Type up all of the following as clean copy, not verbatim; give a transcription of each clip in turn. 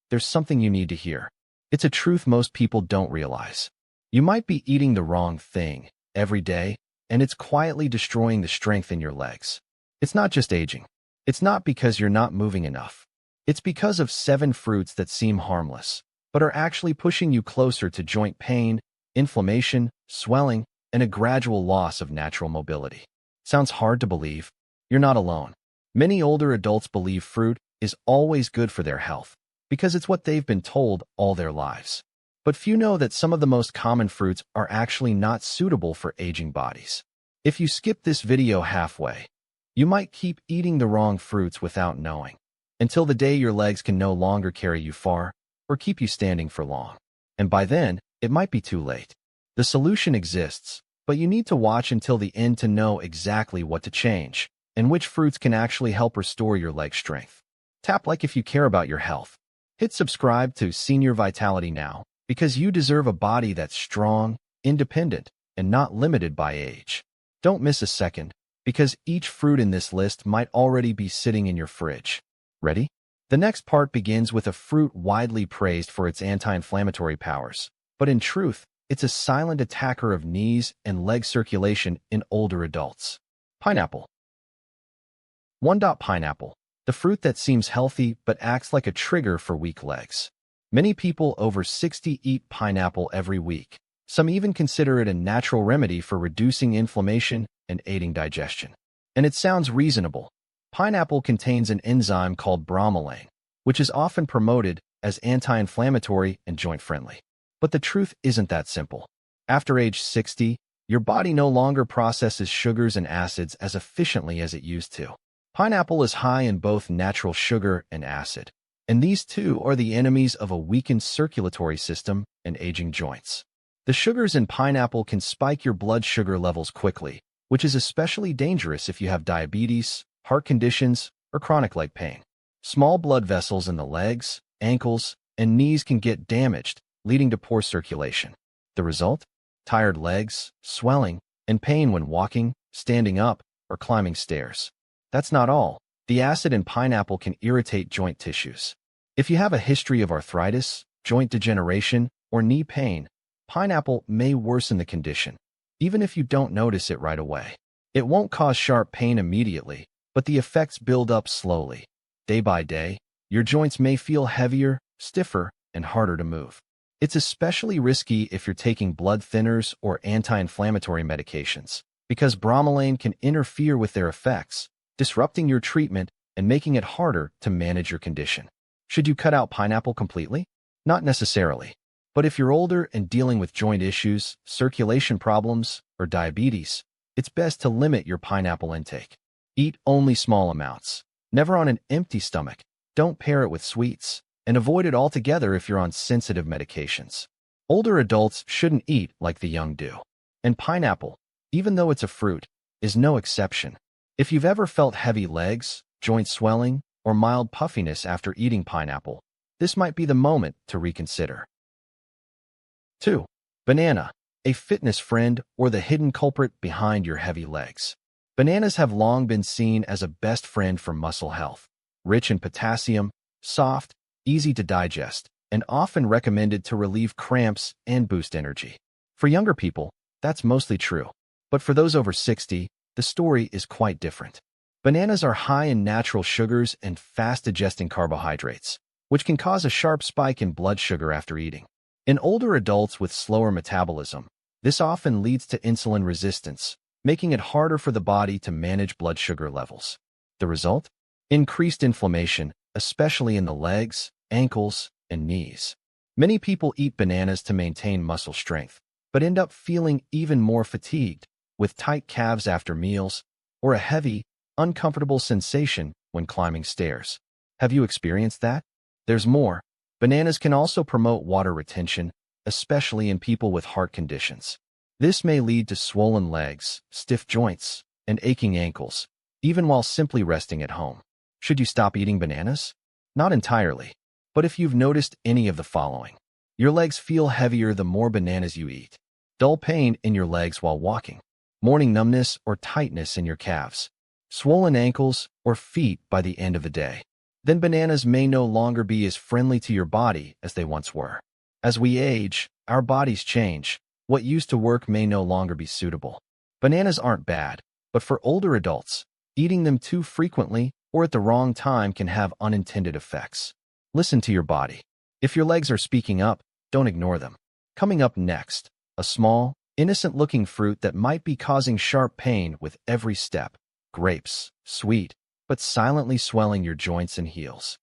there's something you need to hear. It's a truth most people don't realize. You might be eating the wrong thing every day, and it's quietly destroying the strength in your legs. It's not just aging. It's not because you're not moving enough. It's because of 7 fruits that seem harmless, but are actually pushing you closer to joint pain, inflammation, swelling, and a gradual loss of natural mobility. Sounds hard to believe? You're not alone. Many older adults believe fruit is always good for their health because it's what they've been told all their lives. But few know that some of the most common fruits are actually not suitable for aging bodies. If you skip this video halfway, you might keep eating the wrong fruits without knowing, until the day your legs can no longer carry you far or keep you standing for long. And by then, it might be too late. The solution exists, but you need to watch until the end to know exactly what to change and which fruits can actually help restore your leg strength. Tap like if you care about your health. Hit subscribe to Senior Vitality now, because you deserve a body that's strong, independent, and not limited by age. Don't miss a second, because each fruit in this list might already be sitting in your fridge. Ready? The next part begins with a fruit widely praised for its anti-inflammatory powers, but in truth, it's a silent attacker of knees and leg circulation in older adults. Pineapple. 1. Pineapple, the fruit that seems healthy but acts like a trigger for weak legs. Many people over 60 eat pineapple every week. Some even consider it a natural remedy for reducing inflammation and aiding digestion. And it sounds reasonable. Pineapple contains an enzyme called bromelain, which is often promoted as anti-inflammatory and joint-friendly. But the truth isn't that simple. After age 60, your body no longer processes sugars and acids as efficiently as it used to. Pineapple is high in both natural sugar and acid, and these two are the enemies of a weakened circulatory system and aging joints. The sugars in pineapple can spike your blood sugar levels quickly, which is especially dangerous if you have diabetes, heart conditions, or chronic leg pain. Small blood vessels in the legs, ankles, and knees can get damaged, leading to poor circulation. The result? Tired legs, swelling, and pain when walking, standing up, or climbing stairs. That's not all. The acid in pineapple can irritate joint tissues. If you have a history of arthritis, joint degeneration, or knee pain, pineapple may worsen the condition, even if you don't notice it right away. It won't cause sharp pain immediately, but the effects build up slowly. Day by day, your joints may feel heavier, stiffer, and harder to move. It's especially risky if you're taking blood thinners or anti-inflammatory medications, because bromelain can interfere with their effects, disrupting your treatment and making it harder to manage your condition. Should you cut out pineapple completely? Not necessarily. But if you're older and dealing with joint issues, circulation problems, or diabetes, it's best to limit your pineapple intake. Eat only small amounts. Never on an empty stomach. Don't pair it with sweets, and avoid it altogether if you're on sensitive medications. Older adults shouldn't eat like the young do. And pineapple, even though it's a fruit, is no exception. If you've ever felt heavy legs, joint swelling, or mild puffiness after eating pineapple, this might be the moment to reconsider. 2. Banana, a fitness friend or the hidden culprit behind your heavy legs. Bananas have long been seen as a best friend for muscle health. Rich in potassium, soft, easy to digest, and often recommended to relieve cramps and boost energy. For younger people, that's mostly true. But for those over 60, the story is quite different. Bananas are high in natural sugars and fast-digesting carbohydrates, which can cause a sharp spike in blood sugar after eating. In older adults with slower metabolism, this often leads to insulin resistance, making it harder for the body to manage blood sugar levels. The result? Increased inflammation, especially in the legs, ankles, and knees. Many people eat bananas to maintain muscle strength, but end up feeling even more fatigued, with tight calves after meals, or a heavy, uncomfortable sensation when climbing stairs. Have you experienced that? There's more. Bananas can also promote water retention, especially in people with heart conditions. This may lead to swollen legs, stiff joints, and aching ankles, even while simply resting at home. Should you stop eating bananas? Not entirely. But if you've noticed any of the following: your legs feel heavier the more bananas you eat, dull pain in your legs while walking, morning numbness or tightness in your calves, swollen ankles or feet by the end of the day, then bananas may no longer be as friendly to your body as they once were. As we age, our bodies change. What used to work may no longer be suitable. Bananas aren't bad, but for older adults, eating them too frequently or at the wrong time can have unintended effects. Listen to your body. If your legs are speaking up, don't ignore them. Coming up next, a small, innocent-looking fruit that might be causing sharp pain with every step. Grapes, sweet, but silently swelling your joints and heels.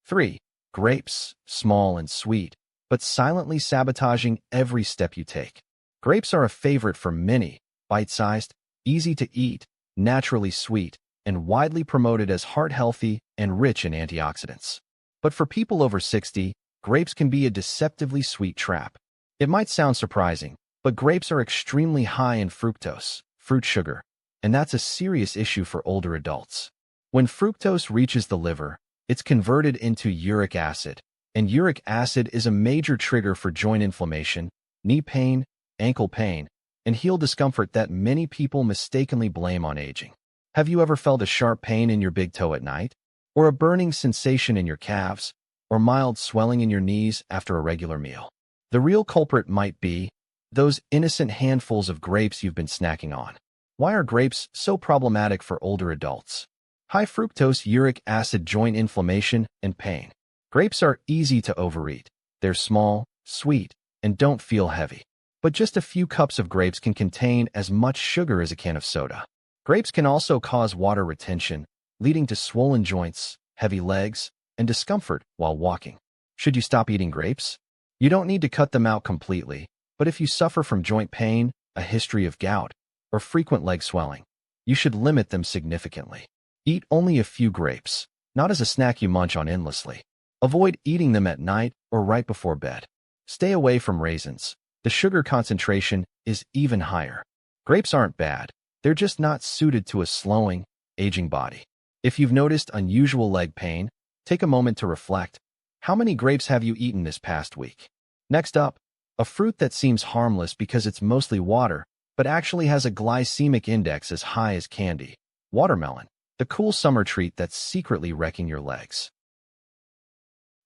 3. Grapes, small and sweet, but silently sabotaging every step you take. Grapes are a favorite for many, bite-sized, easy to eat, naturally sweet, and widely promoted as heart-healthy and rich in antioxidants. But for people over 60, grapes can be a deceptively sweet trap. It might sound surprising, but grapes are extremely high in fructose, fruit sugar, and that's a serious issue for older adults. When fructose reaches the liver, it's converted into uric acid, and uric acid is a major trigger for joint inflammation, knee pain, ankle pain, and heel discomfort that many people mistakenly blame on aging. Have you ever felt a sharp pain in your big toe at night? Or a burning sensation in your calves? Or mild swelling in your knees after a regular meal? The real culprit might be those innocent handfuls of grapes you've been snacking on. Why are grapes so problematic for older adults? High fructose uric acid, joint inflammation, and pain. Grapes are easy to overeat. They're small, sweet, and don't feel heavy. But just a few cups of grapes can contain as much sugar as a can of soda. Grapes can also cause water retention, leading to swollen joints, heavy legs, and discomfort while walking. Should you stop eating grapes? You don't need to cut them out completely, but if you suffer from joint pain, a history of gout, or frequent leg swelling, you should limit them significantly. Eat only a few grapes, not as a snack you munch on endlessly. Avoid eating them at night or right before bed. Stay away from raisins. The sugar concentration is even higher. Grapes aren't bad. They're just not suited to a slowing, aging body. If you've noticed unusual leg pain, take a moment to reflect. How many grapes have you eaten this past week? Next up, a fruit that seems harmless because it's mostly water, but actually has a glycemic index as high as candy. Watermelon, the cool summer treat that's secretly wrecking your legs.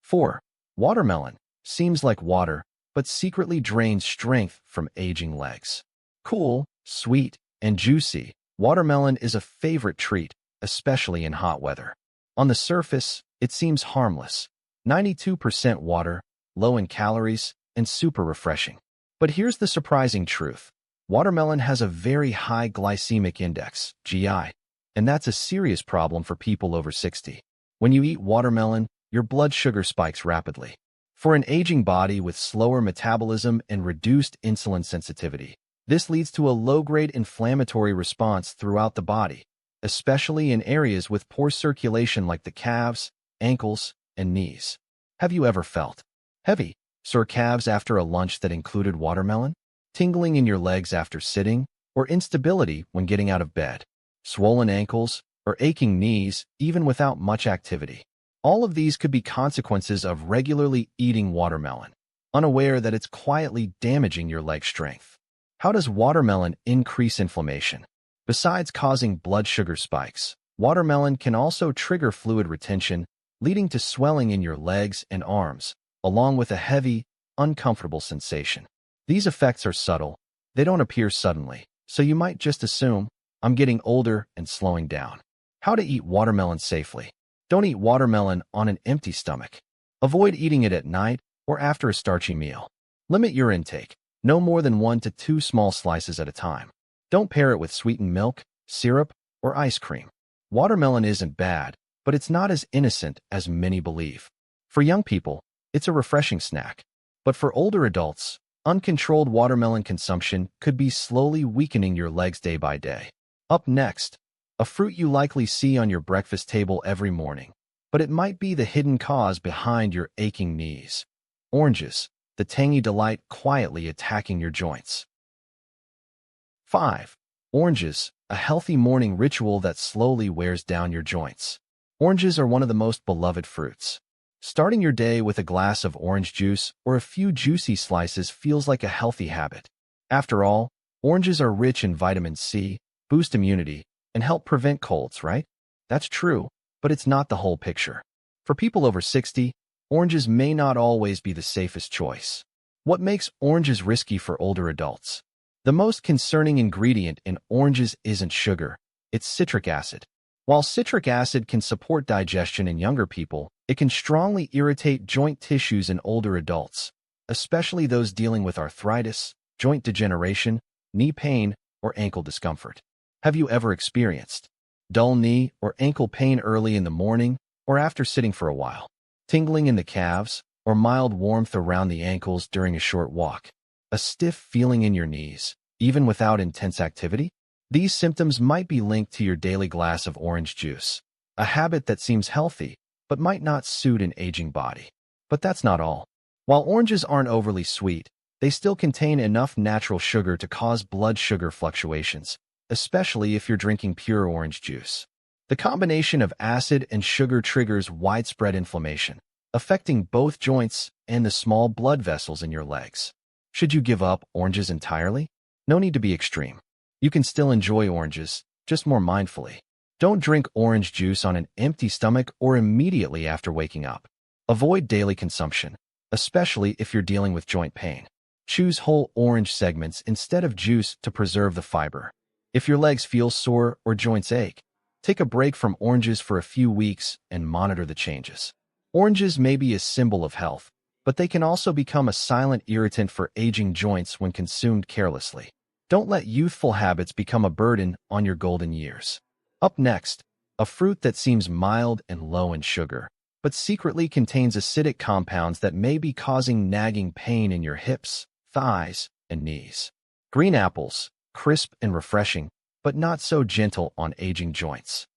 4. Watermelon seems like water, but secretly drains strength from aging legs. Cool, sweet, and juicy, watermelon is a favorite treat, especially in hot weather. On the surface, it seems harmless. 92% water, low in calories, and super refreshing. But here's the surprising truth. Watermelon has a very high glycemic index, GI, and that's a serious problem for people over 60. When you eat watermelon, your blood sugar spikes rapidly. For an aging body with slower metabolism and reduced insulin sensitivity, this leads to a low-grade inflammatory response throughout the body, especially in areas with poor circulation like the calves, ankles, and knees. Have you ever felt heavy, sore calves after a lunch that included watermelon? Tingling in your legs after sitting, or instability when getting out of bed? Swollen ankles, or aching knees even without much activity? All of these could be consequences of regularly eating watermelon, unaware that it's quietly damaging your leg strength. How does watermelon increase inflammation? Besides causing blood sugar spikes, watermelon can also trigger fluid retention, leading to swelling in your legs and arms, along with a heavy, uncomfortable sensation. These effects are subtle. They don't appear suddenly, so you might just assume, I'm getting older and slowing down. How to eat watermelon safely. Don't eat watermelon on an empty stomach. Avoid eating it at night or after a starchy meal. Limit your intake. No more than 1 to 2 small slices at a time. Don't pair it with sweetened milk, syrup, or ice cream. Watermelon isn't bad, but it's not as innocent as many believe. For young people, it's a refreshing snack. But for older adults, uncontrolled watermelon consumption could be slowly weakening your legs day by day. Up next, a fruit you likely see on your breakfast table every morning, but it might be the hidden cause behind your aching knees. Oranges, the tangy delight quietly attacking your joints. 5. Oranges, a healthy morning ritual that slowly wears down your joints. Oranges are one of the most beloved fruits. Starting your day with a glass of orange juice or a few juicy slices feels like a healthy habit. After all, oranges are rich in vitamin C, boost immunity, and help prevent colds, right? That's true, but it's not the whole picture. For people over 60, oranges may not always be the safest choice. What makes oranges risky for older adults? The most concerning ingredient in oranges isn't sugar, it's citric acid. While citric acid can support digestion in younger people, it can strongly irritate joint tissues in older adults, especially those dealing with arthritis, joint degeneration, knee pain, or ankle discomfort. Have you ever experienced dull knee or ankle pain early in the morning or after sitting for a while? Tingling in the calves or mild warmth around the ankles during a short walk? A stiff feeling in your knees, even without intense activity? These symptoms might be linked to your daily glass of orange juice, a habit that seems healthy but might not suit an aging body. But that's not all. While oranges aren't overly sweet, they still contain enough natural sugar to cause blood sugar fluctuations, especially if you're drinking pure orange juice. The combination of acid and sugar triggers widespread inflammation, affecting both joints and the small blood vessels in your legs. Should you give up oranges entirely? No need to be extreme. You can still enjoy oranges, just more mindfully. Don't drink orange juice on an empty stomach or immediately after waking up. Avoid daily consumption, especially if you're dealing with joint pain. Choose whole orange segments instead of juice to preserve the fiber. If your legs feel sore or joints ache, take a break from oranges for a few weeks and monitor the changes. Oranges may be a symbol of health, but they can also become a silent irritant for aging joints when consumed carelessly. Don't let youthful habits become a burden on your golden years. Up next, a fruit that seems mild and low in sugar, but secretly contains acidic compounds that may be causing nagging pain in your hips, thighs, and knees. Green apples, crisp and refreshing, but not so gentle on aging joints.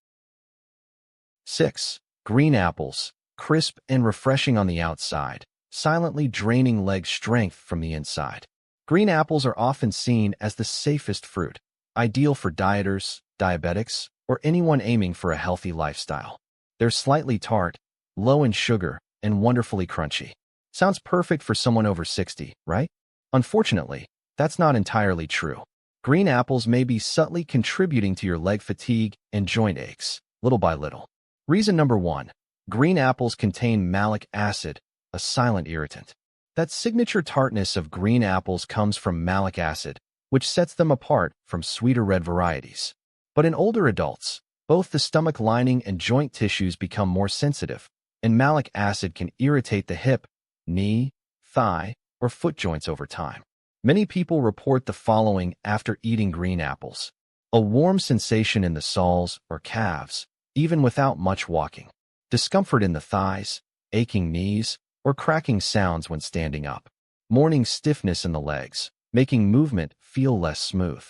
6. Green apples, crisp and refreshing on the outside, silently draining leg strength from the inside. Green apples are often seen as the safest fruit, ideal for dieters, diabetics, or anyone aiming for a healthy lifestyle. They're slightly tart, low in sugar, and wonderfully crunchy. Sounds perfect for someone over 60, right? Unfortunately, that's not entirely true. Green apples may be subtly contributing to your leg fatigue and joint aches, little by little. Reason number 1. Green apples contain malic acid, a silent irritant. That signature tartness of green apples comes from malic acid, which sets them apart from sweeter red varieties. But in older adults, both the stomach lining and joint tissues become more sensitive, and malic acid can irritate the hip, knee, thigh, or foot joints over time. Many people report the following after eating green apples: a warm sensation in the soles or calves, even without much walking; discomfort in the thighs, aching knees, or cracking sounds when standing up; morning stiffness in the legs, making movement feel less smooth.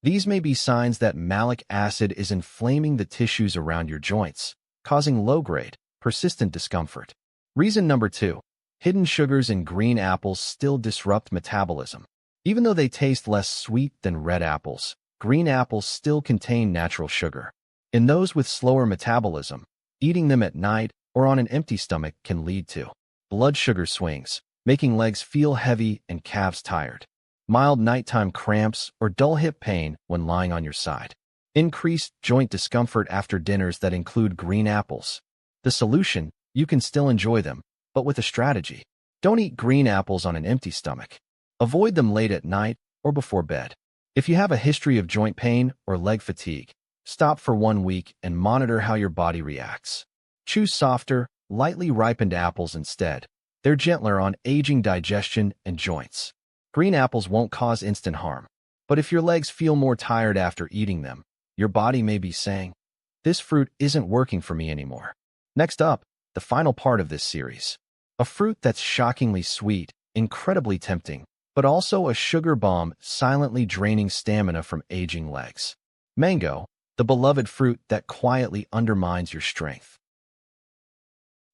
These may be signs that malic acid is inflaming the tissues around your joints, causing low-grade, persistent discomfort. Reason number 2. Hidden sugars in green apples still disrupt metabolism. Even though they taste less sweet than red apples, green apples still contain natural sugar. In those with slower metabolism, eating them at night or on an empty stomach can lead to blood sugar swings, making legs feel heavy and calves tired; mild nighttime cramps or dull hip pain when lying on your side; increased joint discomfort after dinners that include green apples. The solution: you can still enjoy them, but with a strategy. Don't eat green apples on an empty stomach. Avoid them late at night or before bed. If you have a history of joint pain or leg fatigue, stop for 1 week and monitor how your body reacts. Choose softer, lightly ripened apples instead. They're gentler on aging digestion and joints. Green apples won't cause instant harm, but if your legs feel more tired after eating them, your body may be saying, "This fruit isn't working for me anymore." Next up, the final part of this series. A fruit that's shockingly sweet, incredibly tempting, but also a sugar bomb silently draining stamina from aging legs. Mango, the beloved fruit that quietly undermines your strength.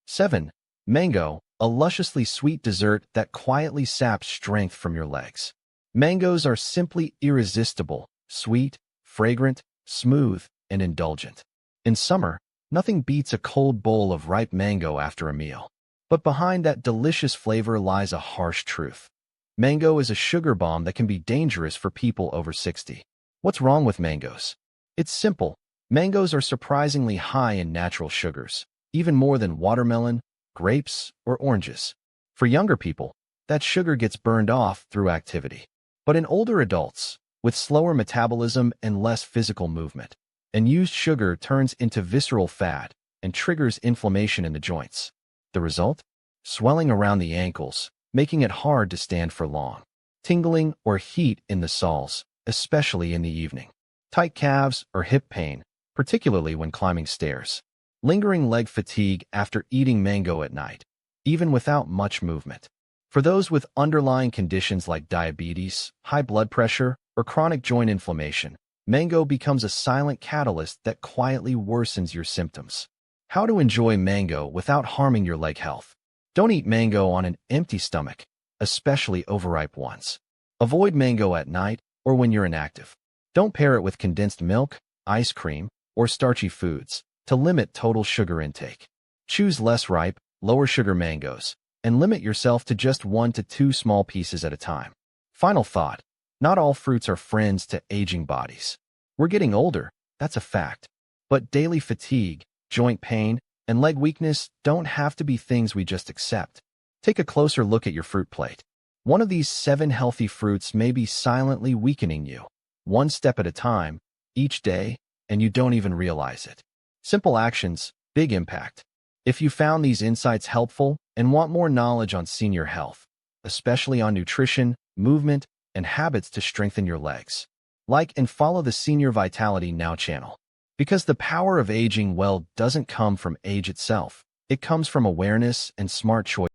7. Mango, a lusciously sweet dessert that quietly saps strength from your legs. Mangoes are simply irresistible, sweet, fragrant, smooth, and indulgent. In summer, nothing beats a cold bowl of ripe mango after a meal. But behind that delicious flavor lies a harsh truth. Mango is a sugar bomb that can be dangerous for people over 60. What's wrong with mangoes? It's simple. Mangoes are surprisingly high in natural sugars, even more than watermelon, grapes, or oranges. For younger people, that sugar gets burned off through activity. But in older adults, with slower metabolism and less physical movement, unused sugar turns into visceral fat and triggers inflammation in the joints. The result? Swelling around the ankles, making it hard to stand for long. Tingling or heat in the soles, especially in the evening. Tight calves or hip pain, particularly when climbing stairs. Lingering leg fatigue after eating mango at night, even without much movement. For those with underlying conditions like diabetes, high blood pressure, or chronic joint inflammation, mango becomes a silent catalyst that quietly worsens your symptoms. How to enjoy mango without harming your leg health. Don't eat mango on an empty stomach, especially overripe ones. Avoid mango at night or when you're inactive. Don't pair it with condensed milk, ice cream, or starchy foods to limit total sugar intake. Choose less ripe, lower sugar mangoes, and limit yourself to just 1 to 2 small pieces at a time. Final thought, not all fruits are friends to aging bodies. We're getting older, that's a fact. But daily fatigue, joint pain, and leg weakness don't have to be things we just accept. Take a closer look at your fruit plate. One of these 7 healthy fruits may be silently weakening you, one step at a time, each day, and you don't even realize it. Simple actions, big impact. If you found these insights helpful and want more knowledge on senior health, especially on nutrition, movement, and habits to strengthen your legs, like and follow the Senior Vitality Now channel. Because the power of aging well doesn't come from age itself. It comes from awareness and smart choices.